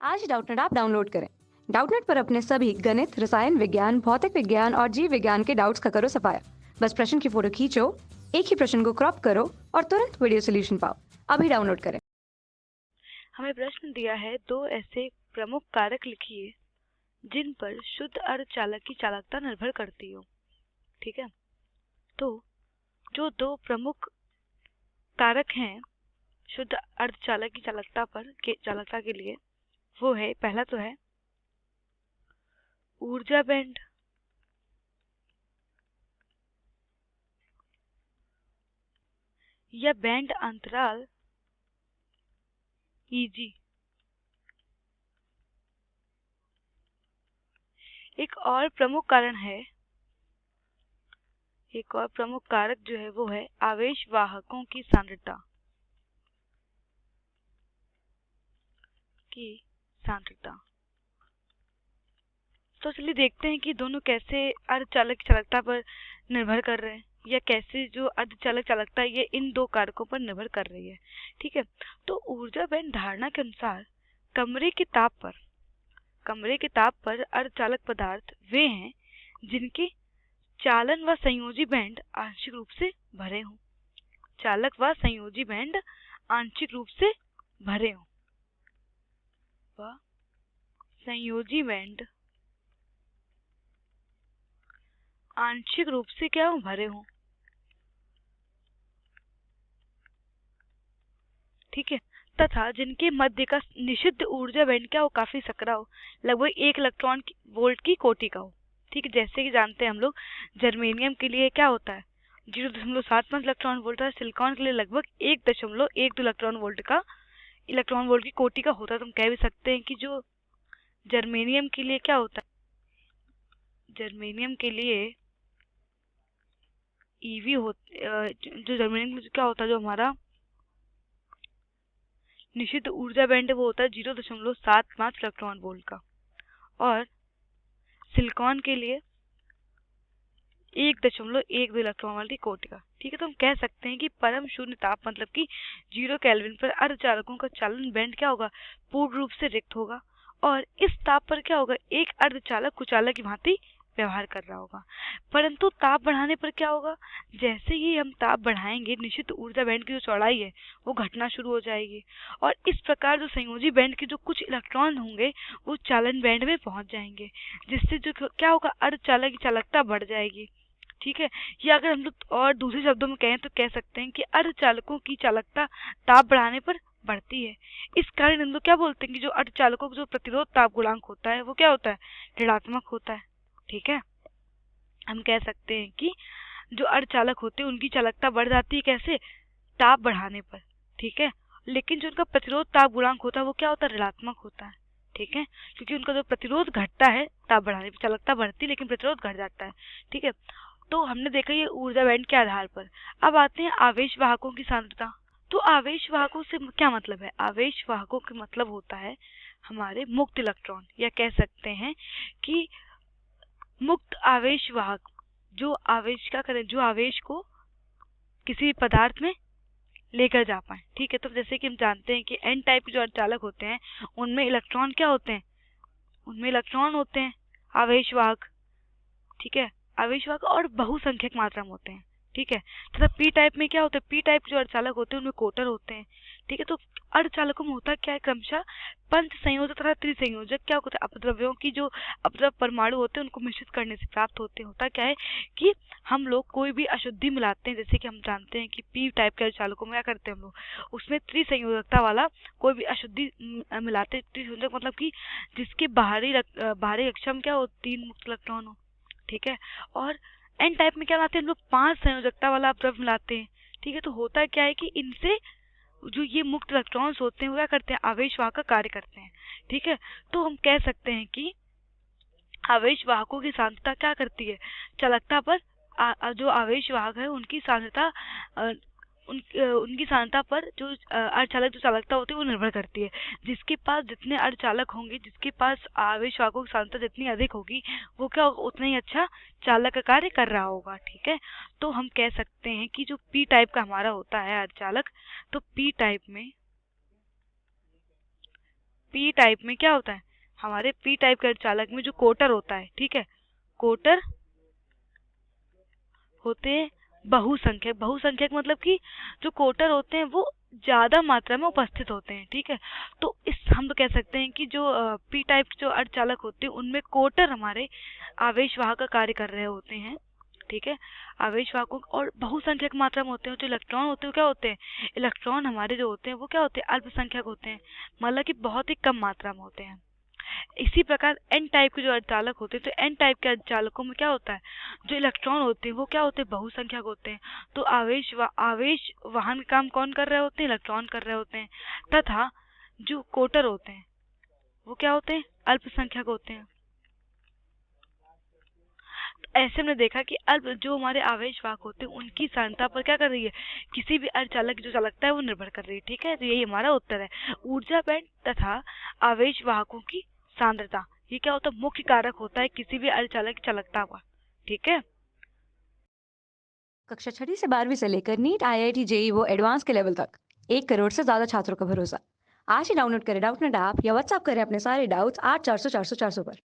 आज Doubtnut app download करें। Doubtnut पर अपने सभी गणित, रसायन विज्ञान, भौतिक विज्ञान और जीव विज्ञान के डाउट्स का करो सफाया। बस प्रश्न की फोटो खींचो, एक ही प्रश्न को क्रॉप करो और तुरंत वीडियो सोल्यूशन पाओ। अभी डाउनलोड करें। हमें प्रश्न दिया है, दो ऐसे प्रमुख कारक लिखिए जिन पर शुद्ध अर्धचालक की चालकता निर्भर करती हो। ठीक है, तो जो दो प्रमुख कारक हैं शुद्ध अर्धचालक की चालकता के लिए, वो है, पहला तो है ऊर्जा बैंड या बैंड अंतराल Eg। एक और प्रमुख कारक जो है वो है आवेश वाहकों की सांद्रता तो चलिए देखते हैं कि दोनों कैसे अर्धचालक की चालकता पर निर्भर कर रहे हैं, या कैसे जो अर्धचालक चालकता है ये इन दो कारकों पर निर्भर कर रही है। ठीक है, तो ऊर्जा बैंड धारणा के अनुसार कमरे के ताप पर अर्धचालक पदार्थ वे हैं जिनके चालन व संयोजी बैंड आंशिक रूप से भरे हों। चालक व संयोजी बैंड आंशिक रूप से भरे हों व संयोजी बैंड आंशिक रूप से क्या हो, भरे हों। ठीक है, तथा जिनके मध्य का निषिद्ध ऊर्जा बैंड क्या हो, काफी सकरा हो, लगभग 1 इलेक्ट्रॉन वोल्ट की कोटि का हो। ठीक है, जैसे कि जानते हैं हम लोग जर्मेनियम के लिए क्या होता है 0.75 इलेक्ट्रॉन वोल्ट, और सिलिकॉन के लिए लगभग 1.12 इलेक्ट्रॉन वोल्ट की कोटि का होता है। तो हम कह भी सकते हैं कि जो जर्मेनियम के लिए क्या होता है, जर्मेनियम के लिए ईवी जो जर्मेनियम में क्या होता है, जो हमारा निषिद्ध ऊर्जा बैंड है वो होता है 0.75 इलेक्ट्रॉन वोल्ट का, और सिलिकॉन के लिए 1.12 इलेक्ट्रॉन वोल्ट की कोटि का। ठीक है, तो हम कह सकते हैं कि परम शून्य ताप मतलब कि 0 केल्विन पर अर्धचालकों का चालन बैंड क्या होगा, पूर्ण रूप से रिक्त होगा, और इस ताप पर क्या होगा, एक अर्धचालक कुचालक की भांति व्यवहार कर रहा होगा। परंतु ताप बढ़ाने पर क्या होगा, जैसे ही हम ताप बढ़ाएंगे निश्चित ऊर्जा बैंड की जो चौड़ाई है वो घटना शुरू हो जाएगी, और इस प्रकार जो संयोजी बैंड के जो कुछ इलेक्ट्रॉन होंगे वो चालन बैंड में पहुंच जाएंगे, जिससे जो क्या होगा, अर्धचालक की चालकता बढ़ जाएगी। ठीक है, या अगर हम लोग और दूसरे शब्दों में कहें तो कह सकते हैं कि अर्धचालकों की चालकता ताप बढ़ाने पर बढ़ती है। इस कारण हम लोग क्या बोलते हैं कि जो अर्धचालकों का जो प्रतिरोध ताप गुणांक होता है वो क्या होता है, ऋणात्मक होता है। ठीक है, हम कह सकते हैं कि जो अर्धचालक होते हैं उनकी चालकता बढ़ जाती है, कैसे, ताप बढ़ाने पर। ठीक है, लेकिन जो उनका प्रतिरोध ताप गुणांक होता है वो क्या होता है, ऋणात्मक होता है। ठीक है, क्योंकि उनका जो प्रतिरोध घटता है ताप बढ़ाने पर, चालकता बढ़ती है लेकिन प्रतिरोध घट जाता है। ठीक है, तो हमने देखा ये ऊर्जा बैंड के आधार पर। अब आते हैं आवेश वाहकों की सांद्रता। तो आवेश वाहकों से क्या मतलब है, आवेश वाहकों का मतलब होता है हमारे मुक्त इलेक्ट्रॉन, या कह सकते हैं कि मुक्त आवेश वाहक, जो आवेश क्या करें, जो आवेश को किसी पदार्थ में लेकर जा पाए। ठीक है, तो जैसे कि हम जानते हैं कि एन टाइप के जो अर्धचालक होते हैं उनमें इलेक्ट्रॉन क्या होते हैं, उनमें इलेक्ट्रॉन होते हैं आवेश वाहक। ठीक है, आवेश वाहक और बहुसंख्यक मात्रा में होते हैं। ठीक है, तथा पी टाइप में क्या होता है, पी टाइप के जो अर्धचालक होते हैं उनमें कोटर होते हैं। ठीक है, तो अर्धचालकों में होता क्या है, क्रमशः पंच संयोजक तथा त्रिसंयोजक क्या होता है, अपद्रव्यों की जो अपद्रव परमाणु होते हैं उनको मिश्रित करने से प्राप्त होते हैं। होता क्या है कि हम लोग कोई भी अशुद्धि मिलाते हैं, जैसे कि हम जानते हैं कि पी टाइप के अर्धचालकों में क्या करते हैं हम लोग, उसमें त्रिसंयोजकता वाला कोई भी अशुद्धि मिलाते हैं। त्रिसंयोजक मतलब कि जिसके बाहरी कक्षा में क्या हो, 3 मुक्त इलेक्ट्रॉन हो। ठीक है, और एन टाइप में क्या लाते हैं हम लोग, 5 संयोजकता वाला अपद्रव मिलाते हैं। ठीक है, तो होता क्या है कि इनसे जो ये मुक्त इलेक्ट्रॉन्स होते हैं वो क्या करते हैं, आवेश वाहक का कार्य करते हैं। ठीक है, तो हम कह सकते हैं कि आवेश वाहकों की सांद्रता क्या करती है, चालकता पर जो आवेश वाहक है उनकी सांद्रता उनकी सांद्रता पर जो अर्धचालक जो चालकता होती है वो निर्भर करती है। जिसके पास जितने अर्धचालक होंगे, जिसके पास आवेश वाहकों की सांद्रता जितनी अधिक होगी वो क्या होगा, उतना ही अच्छा चालक का कार्य कर रहा होगा। ठीक है, तो हम कह सकते हैं कि जो पी टाइप का हमारा होता है अर्धचालक, तो पी पी टाइप में क्या होता है, हमारे पी टाइप के अर्धचालक में जो कोटर होता है, ठीक है, कोटर होते हैं बहुसंख्यक। बहुसंख्यक मतलब कि जो कोटर होते हैं वो ज्यादा मात्रा में उपस्थित होते हैं, ठीक है। तो इस हम कह सकते हैं कि जो पी टाइप जो अर्धचालक होते हैं उनमें कोटर हमारे आवेशवाहक का कार्य कर रहे होते हैं, ठीक है, आवेशवाहकों। और बहुसंख्यक मात्रा में होते हैं जो इलेक्ट्रॉन होते हैं, वो क्या होते हैं, इलेक्ट्रॉन हमारे जो होते हैं वो क्या होते हैं, अल्पसंख्यक होते हैं, मतलब कि बहुत ही कम मात्रा में होते हैं। इसी प्रकार एन टाइप के जो अर्धचालक होते हैं, तो एन टाइप के अर्धचालकों में क्या होता है, जो इलेक्ट्रॉन होते हैं वो क्या होते हैं, बहुसंख्यक होते हैं। तो आवेश वहन का काम कौन कर रहे होते हैं, इलेक्ट्रॉन कर रहे होते हैं। तथा जो कोटर होते हैं वो क्या होते हैं, अल्पसंख्यक होते हैं। तो ऐसे में देखा कि अल्प जो हमारे आवेशवाहक होते हैं उनकी सांद्रता पर क्या कर रही है, किसी भी अर्धचालक की जो चालकता है वो निर्भर कर रही है, ठीक है। तो यही हमारा उत्तर है। ऊर्जा बैंड तथा आवेशवाहकों की सांद्रता, ये क्या होता है, मुख्य कारक होता है किसी भी अर्धचालक की चालकता का, ठीक है। कक्षा 6वीं से 12वीं से लेकर नीट, आईआईटी, जेई वो एडवांस के लेवल तक 1 करोड़ से ज्यादा छात्रों का भरोसा। आज ही डाउनलोड करें डाउटनेट ऐप या व्हाट्सएप करें अपने सारे डाउट्स 8400 400 400 पर।